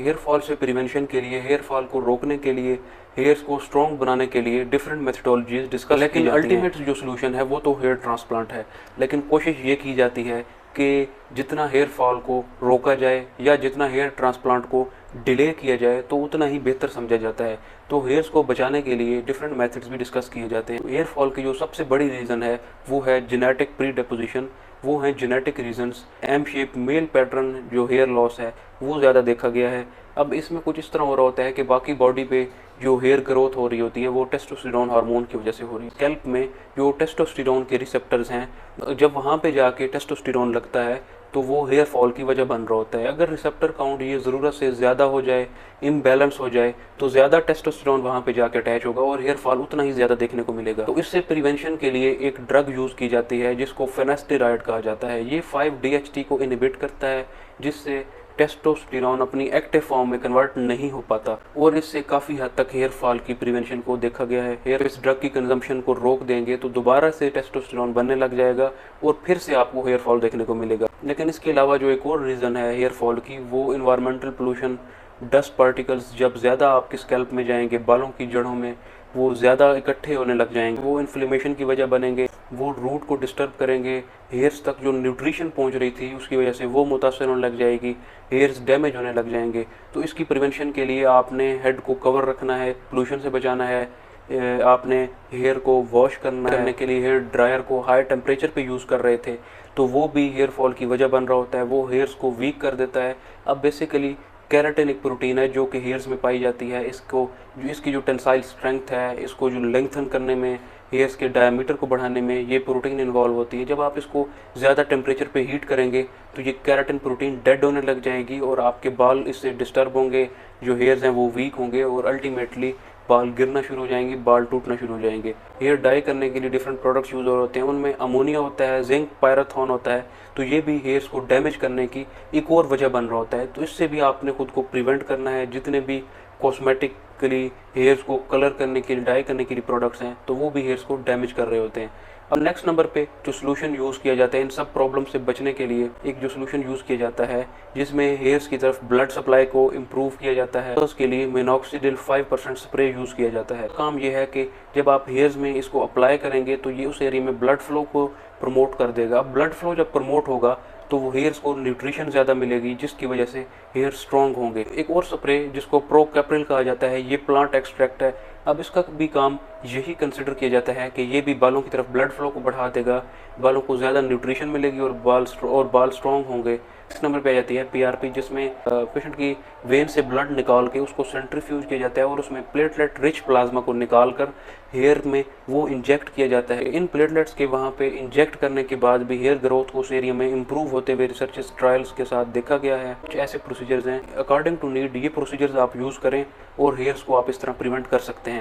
Hair fall से prevention के लिए, हेयर फॉल को रोकने के लिए, हेयर्स को स्ट्रॉन्ग बनाने के लिए डिफरेंट मेथडोलॉजीज डिस्कस, लेकिन अल्टीमेट जो सोल्यूशन है वो तो हेयर ट्रांसप्लांट है। लेकिन कोशिश ये की जाती है कि जितना हेयर फॉल को रोका जाए या जितना हेयर ट्रांसप्लांट को डिले किया जाए तो उतना ही बेहतर समझा जाता है। तो हेयर्स को बचाने के लिए डिफरेंट मेथड्स भी डिस्कस किए जाते हैं। हेयर फॉल की जो सबसे बड़ी रीज़न है वो है जेनेटिक प्री डिपोजिशन, वो हैं genetic reasons. M shape male pattern जो हेयर लॉस है वो ज़्यादा देखा गया है। अब इसमें कुछ इस तरह हो रहा होता है कि बाकी बॉडी पे जो हेयर ग्रोथ हो रही होती है वो टेस्टोस्टेरोन हार्मोन की वजह से हो रही है। स्कैल्प में जो टेस्टोस्टेरोन के रिसेप्टर्स हैं, जब वहाँ पे जाके टेस्टोस्टेरोन लगता है तो वो हेयर फॉल की वजह बन रहा होता है। अगर रिसेप्टर काउंट ये ज़रूरत से ज़्यादा हो जाए, इम्बैलेंस हो जाए, तो ज़्यादा टेस्टोस्टेरोन वहाँ पे जाके अटैच होगा और हेयर फॉल उतना ही ज़्यादा देखने को मिलेगा। तो इससे प्रिवेंशन के लिए एक ड्रग यूज़ की जाती है जिसको फिनेस्टेरॉइड कहा जाता है। ये 5-DHT को इनहिबिट करता है, जिससे टेस्टोस्टेरोन अपनी एक्टिव फॉर्म में कन्वर्ट नहीं हो पाता और इससे काफ़ी हद तक हेयर फॉल की प्रिवेंशन को देखा गया है। हेयर इस ड्रग की कंजम्पशन को रोक देंगे तो दोबारा से टेस्टोस्टेरोन बनने लग जाएगा और फिर से आपको हेयर फॉल देखने को मिलेगा। लेकिन इसके अलावा जो एक और रीज़न है हेयर फॉल की, वो इन्वायरमेंटल पोल्यूशन, डस्ट पार्टिकल्स जब ज़्यादा आपके स्कैल्प में जाएंगे, बालों की जड़ों में वो ज़्यादा इकट्ठे होने लग जाएंगे, वो इन्फ्लेमेशन की वजह बनेंगे, वो रूट को डिस्टर्ब करेंगे। हेयर्स तक जो न्यूट्रिशन पहुंच रही थी उसकी वजह से वो मुतासर होने लग जाएगी, हेयर्स डैमेज होने लग जाएंगे। तो इसकी प्रिवेंशन के लिए आपने हेड को कवर रखना है, पोल्यूशन से बचाना है, आपने हेयर को वॉश करने के लिए हेयर ड्रायर को हाई टेम्परेचर पे यूज़ कर रहे थे तो वो भी हेयर फॉल की वजह बन रहा होता है, वो हेयर्स को वीक कर देता है। अब बेसिकली केराटिन एक प्रोटीन है जो कि हेयर्स में पाई जाती है। इसकी जो टेंसाइल स्ट्रेंथ है, इसको जो लेंथन करने में, हेयर्स के डायमीटर को बढ़ाने में ये प्रोटीन इन्वॉल्व होती है। जब आप इसको ज़्यादा टेम्परेचर पे हीट करेंगे तो ये केराटिन प्रोटीन डेड होने लग जाएगी और आपके बाल इससे डिस्टर्ब होंगे, जो हेयर्स हैं वो वीक होंगे और अल्टीमेटली बाल गिरना शुरू हो जाएंगे, बाल टूटना शुरू हो जाएंगे। हेयर डाई करने के लिए डिफरेंट प्रोडक्ट्स यूज़ होते हैं, उनमें अमोनिया होता है, जिंक पायराथॉन होता है, तो ये भी हेयर्स को डैमेज करने की एक और वजह बन रहा होता है। तो इससे भी आपने खुद को प्रिवेंट करना है। जितने भी कॉस्मेटिकली हेयर्स को कलर करने के लिए, डाई करने के लिए प्रोडक्ट्स हैं तो वो भी हेयर्स को डैमेज कर रहे होते हैं। अब नेक्स्ट नंबर पे जो सोल्यूशन यूज़ किया जाता है इन सब प्रॉब्लम से बचने के लिए, एक जो सोल्यूशन यूज़ किया जाता है जिसमें हेयर्स की तरफ ब्लड सप्लाई को इम्प्रूव किया जाता है, तो उसके लिए मिनॉक्सिडिल 5% स्प्रे यूज़ किया जाता है। काम ये है कि जब आप हेयर्स में इसको अप्लाई करेंगे तो ये उस एरिया में ब्लड फ्लो को प्रमोट कर देगा। ब्लड फ्लो जब प्रमोट होगा तो वो हेयर्स को न्यूट्रिशन ज़्यादा मिलेगी जिसकी वजह से हेयर स्ट्रॉन्ग होंगे। एक और स्प्रे जिसको प्रोकैप्रिल कहा जाता है, ये प्लांट एक्सट्रैक्ट है। अब इसका भी काम यही कंसिडर किया जाता है कि ये भी बालों की तरफ ब्लड फ्लो को बढ़ा देगा, बालों को ज़्यादा न्यूट्रिशन मिलेगी और बाल स्ट्रॉन्ग होंगे। इस नंबर पे आ जाती है पीआरपी, जिसमें पेशेंट की वेन से ब्लड निकाल के उसको सेंट्रीफ्यूज किया जाता है और उसमें प्लेटलेट रिच प्लाज्मा को निकाल कर हेयर में वो इंजेक्ट किया जाता है। इन प्लेटलेट्स के वहाँ पे इंजेक्ट करने के बाद भी हेयर ग्रोथ उस एरिया में इंप्रूव होते हुए रिसर्चेस ट्रायल्स के साथ देखा गया है। कुछ ऐसे प्रोसीजर्स हैं, अकॉर्डिंग टू नीड ये प्रोसीजर्स आप यूज़ करें और हेयर्स को आप इस तरह प्रिवेंट कर सकते हैं।